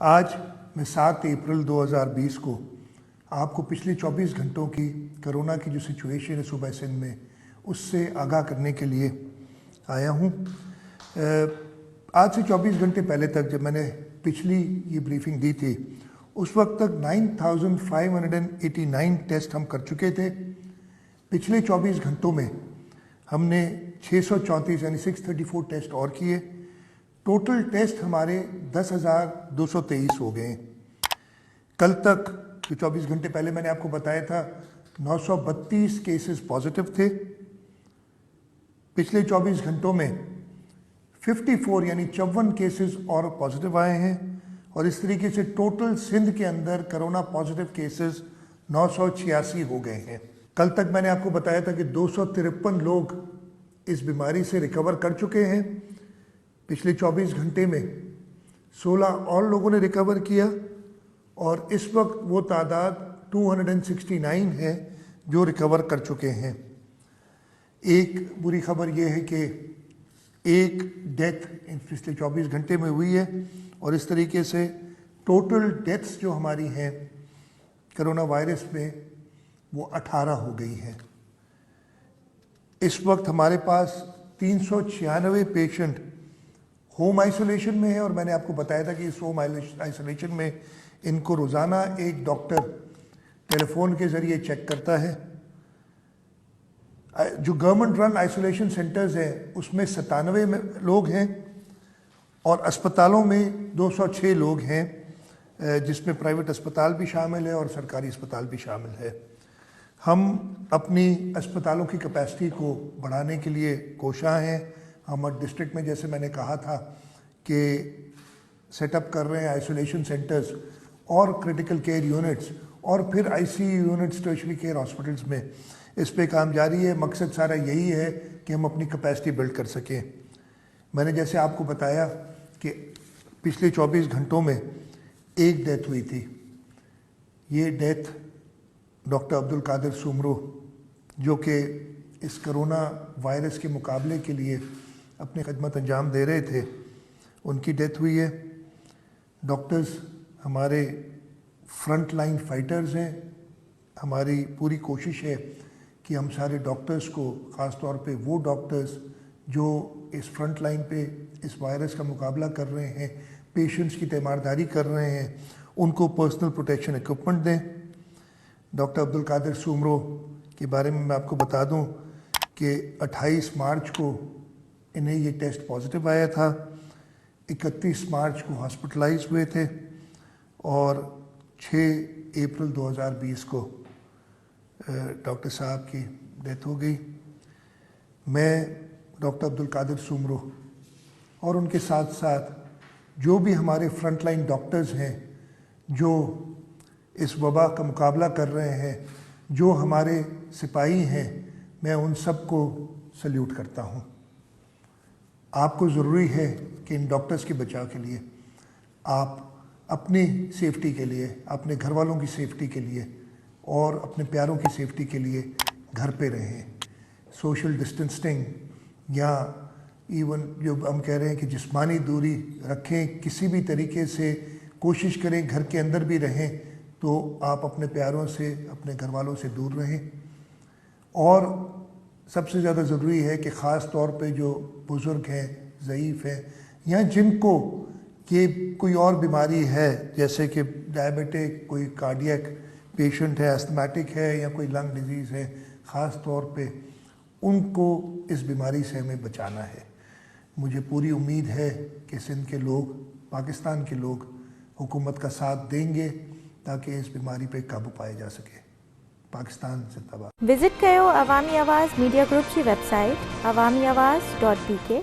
आज मैं 7 अप्रैल 2020 को आपको पिछले 24 घंटों की कोरोना की जो सिचुएशन है सूबा सिंध में उससे आगाह करने के लिए आया हूँ। आज से 24 घंटे पहले तक जब मैंने पिछली ये ब्रीफिंग दी थी उस वक्त तक 9,589 टेस्ट हम कर चुके थे। पिछले 24 घंटों में हमने 634 यानी 634 टेस्ट और किए। टोटल टेस्ट हमारे 10,223 हो गए। कल तक जो 24 घंटे पहले मैंने आपको बताया था 932 केसेस पॉजिटिव थे। पिछले 24 घंटों में 54 यानी 54 केसेस और पॉजिटिव आए हैं और इस तरीके से टोटल सिंध के अंदर कोरोना पॉजिटिव केसेस 986 हो गए हैं। कल तक मैंने आपको बताया था कि 253 लोग इस बीमारी से रिकवर कर चुके हैं। पिछले 24 घंटे में 16 और लोगों ने रिकवर किया और इस वक्त वो तादाद 269 है जो रिकवर कर चुके हैं। एक बुरी खबर ये है कि एक डेथ पिछले 24 घंटे में हुई है और इस तरीके से टोटल डेथ्स जो हमारी हैं कोरोना वायरस में वो 18 हो गई हैं। इस वक्त हमारे पास 396 पेशेंट होम आइसोलेशन में है और मैंने आपको बताया था कि इस होम आइसोलेशन में इनको रोज़ाना एक डॉक्टर टेलीफोन के ज़रिए चेक करता है। जो गवर्नमेंट रन आइसोलेशन सेंटर्स हैं उसमें 97 लोग हैं और अस्पतालों में 206 लोग हैं, जिसमें प्राइवेट अस्पताल भी शामिल है और सरकारी अस्पताल भी शामिल है। हम अपनी अस्पतालों की कैपेसिटी को बढ़ाने के लिए कोशां हैं। हम डिस्ट्रिक्ट में जैसे मैंने कहा था कि सेटअप कर रहे हैं आइसोलेशन सेंटर्स और क्रिटिकल केयर यूनिट्स और फिर ICU units, tertiary care hospitals में इस पे काम जारी है। मकसद सारा यही है कि हम अपनी कैपेसिटी बिल्ड कर सकें। मैंने जैसे आपको बताया कि पिछले 24 घंटों में एक डेथ हुई थी। ये डेथ डॉक्टर अब्दुल कादिर सुमरो जो कि इस कोरोना वायरस के मुकाबले के लिए अपनी खदमत अंजाम दे रहे थे, उनकी डेथ हुई है। डॉक्टर्स हमारे फ्रंट लाइन फाइटर्स हैं। हमारी पूरी कोशिश है कि हम सारे डॉक्टर्स को, ख़ास तौर पे वो डॉक्टर्स जो इस फ्रंट लाइन पे इस वायरस का मुकाबला कर रहे हैं, पेशेंट्स की तीमारदारी कर रहे हैं, उनको पर्सनल प्रोटेक्शन इक्विपमेंट दें। डॉक्टर अब्दुल कादिर सुमरो के बारे में मैं आपको बता दूं कि 28 मार्च को इन्हें ये टेस्ट पॉजिटिव आया था। 31 मार्च को हॉस्पिटलाइज हुए थे और 6 अप्रैल 2020 को डॉक्टर साहब की डेथ हो गई। मैं डॉक्टर अब्दुल कादिर सुमरो और उनके साथ साथ जो भी हमारे फ्रंट लाइन डॉक्टर्स हैं जो इस वबा का मुकाबला कर रहे हैं, जो हमारे सिपाही हैं, मैं उन सबको सल्यूट करता हूं। आपको ज़रूरी है कि इन डॉक्टर्स के बचाव के लिए आप अपनी सेफ्टी के लिए, अपने घर वालों की सेफ्टी के लिए और अपने प्यारों की सेफ्टी के लिए घर पे रहें। सोशल डिस्टेंसिंग या इवन जो हम कह रहे हैं कि जिस्मानी दूरी रखें, किसी भी तरीके से कोशिश करें घर के अंदर भी रहें तो आप अपने प्यारों से, अपने घर वालों से दूर रहें। और सबसे ज़्यादा ज़रूरी है कि ख़ास तौर पे जो बुज़ुर्ग हैं, ज़ईफ़ हैं या जिनको ये कोई और बीमारी है जैसे कि डायबिटिक, कोई कार्डियक पेशेंट है, एस्थमेटिक है या कोई लंग डिजीज़ है, ख़ास तौर पे उनको इस बीमारी से हमें बचाना है। मुझे पूरी उम्मीद है कि सिंध के लोग, पाकिस्तान के लोग हुकूमत का साथ देंगे ताकि इस बीमारी पे काबू पाया जा सके। पाकिस्तान जिंदाबाद। विजिट कयो अवामी आवाज़ मीडिया ग्रुप की वेबसाइट awamiawaz.pk।